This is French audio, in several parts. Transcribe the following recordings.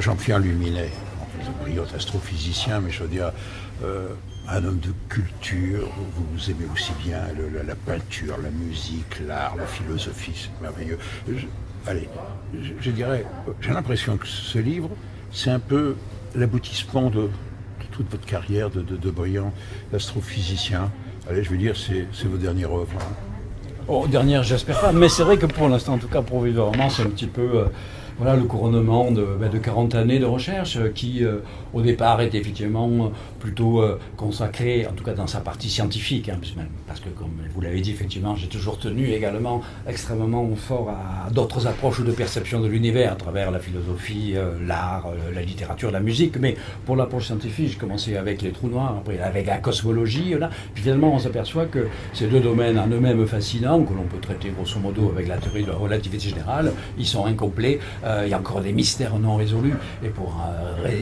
Jean-Pierre Luminet, un brillant astrophysicien, mais je veux dire, un homme de culture, vous aimez aussi bien la peinture, la musique, l'art, la philosophie, c'est merveilleux. Je dirais, j'ai l'impression que ce livre, c'est un peu l'aboutissement de toute votre carrière de brillant astrophysicien. Allez, je veux dire, c'est votre dernière œuvre. Hein. Oh, dernière, j'espère pas, mais c'est vrai que pour l'instant, en tout cas provisoirement, c'est un petit peu voilà, le couronnement de 40 années de recherche qui, au départ, était effectivement plutôt consacré, en tout cas dans sa partie scientifique, hein, parce que, comme vous l'avez dit, effectivement, j'ai toujours tenu également extrêmement fort à d'autres approches de perception de l'univers à travers la philosophie, l'art, la littérature, la musique, mais pour l'approche scientifique, j'ai commencé avec les trous noirs, après avec la cosmologie, là, puis finalement on s'aperçoit que ces deux domaines en eux-mêmes fascinants, que l'on peut traiter grosso modo avec la théorie de la relativité générale, ils sont incomplets. Il y a encore des mystères non résolus, et pour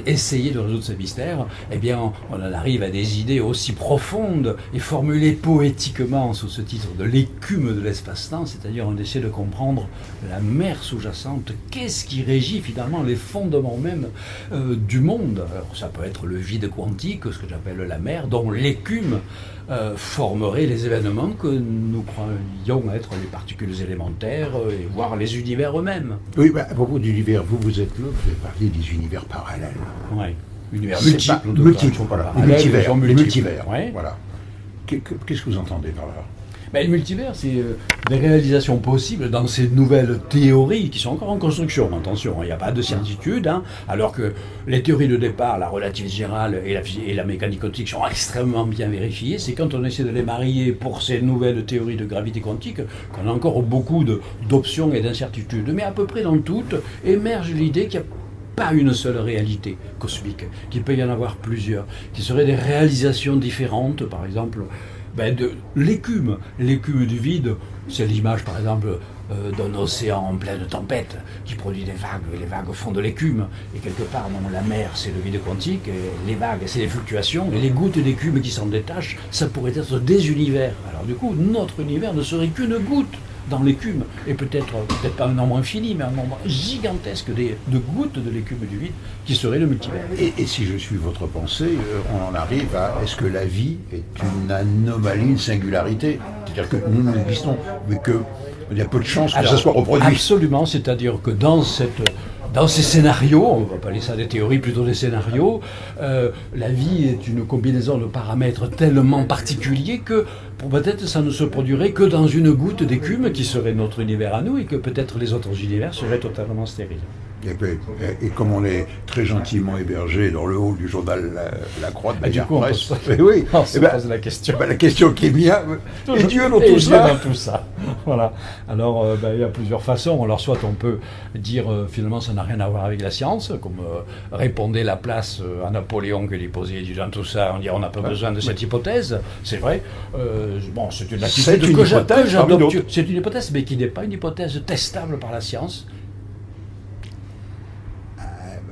essayer de résoudre ces mystères, eh bien, on en arrive à des idées aussi profondes et formulées poétiquement sous ce titre de l'écume de l'espace-temps, c'est-à-dire on essaie de comprendre la mer sous-jacente, qu'est-ce qui régit finalement les fondements même du monde. Alors, ça peut être le vide quantique, ce que j'appelle la mer, dont l'écume formerait les événements que nous croyons être les particules élémentaires et voire les univers eux-mêmes. Oui, à propos d'univers, vous êtes là, vous avez parlé des univers parallèles. Oui, univers multiples, voilà. Multivers, ouais. Voilà. Qu'est-ce que vous entendez par là? Le multivers, c'est des réalisations possibles dans ces nouvelles théories qui sont encore en construction. Attention, il n'y a pas de certitude, hein, alors que les théories de départ, la relativité générale et la mécanique quantique sont extrêmement bien vérifiées. C'est quand on essaie de les marier pour ces nouvelles théories de gravité quantique qu'on a encore beaucoup d'options et d'incertitudes. Mais à peu près dans toutes émerge l'idée qu'il n'y a pas une seule réalité cosmique, qu'il peut y en avoir plusieurs, qui seraient des réalisations différentes, par exemple, de l'écume du vide. C'est l'image, par exemple, d'un océan en pleine tempête qui produit des vagues, et les vagues font de l'écume. Et quelque part, la mer, c'est le vide quantique, et les vagues, c'est les fluctuations, et les gouttes d'écume qui s'en détachent, ça pourrait être des univers. Alors du coup, notre univers ne serait qu'une goutte dans l'écume, et peut-être pas un nombre infini, mais un nombre gigantesque de gouttes de l'écume du vide, qui serait le multivers. Et si je suis votre pensée, on en arrive à est-ce que la vie est une anomalie, une singularité? C'est-à-dire que nous existons, mais qu'il y a peu de chances que ça soit reproduit. Absolument, c'est-à-dire que dans ces scénarios, on va appeler ça des théories, plutôt des scénarios, la vie est une combinaison de paramètres tellement particuliers que peut-être ça ne se produirait que dans une goutte d'écume qui serait notre univers à nous, et que peut-être les autres univers seraient totalement stériles. Et comme on est très gentiment hébergé dans le hall du journal La Croix de Manière Presse, on se pose la question. La question qui est mise, et Dieu dans tout ça. Voilà. Alors, il y a plusieurs façons. Alors, soit on peut dire finalement ça n'a rien à voir avec la science, comme répondait la place à Napoléon que déposait dans tout ça, on dit on n'a pas besoin de cette hypothèse. C'est vrai. C'est une attitude que j'adopte. C'est une hypothèse, mais qui n'est pas une hypothèse testable par la science.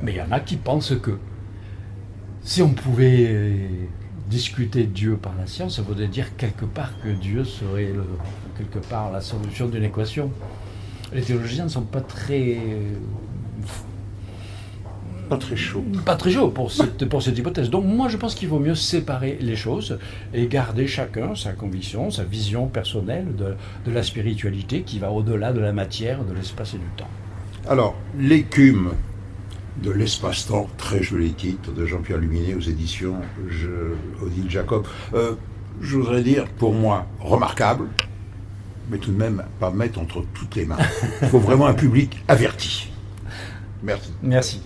Mais il y en a qui pensent que si on pouvait discuter de Dieu par la science, ça voudrait dire quelque part que Dieu serait quelque part la solution d'une équation. Les théologiens ne sont pas très chauds. Pas très chauds pour cette hypothèse. Donc moi je pense qu'il vaut mieux séparer les choses et garder chacun sa conviction, sa vision personnelle de la spiritualité qui va au-delà de la matière, de l'espace et du temps. Alors, l'écume de l'espace-temps, très joli titre, de Jean-Pierre Luminet aux éditions Odile Jacob. Je voudrais dire, pour moi, remarquable, mais tout de même pas mettre entre toutes les mains. Il faut vraiment un public averti. Merci. Merci.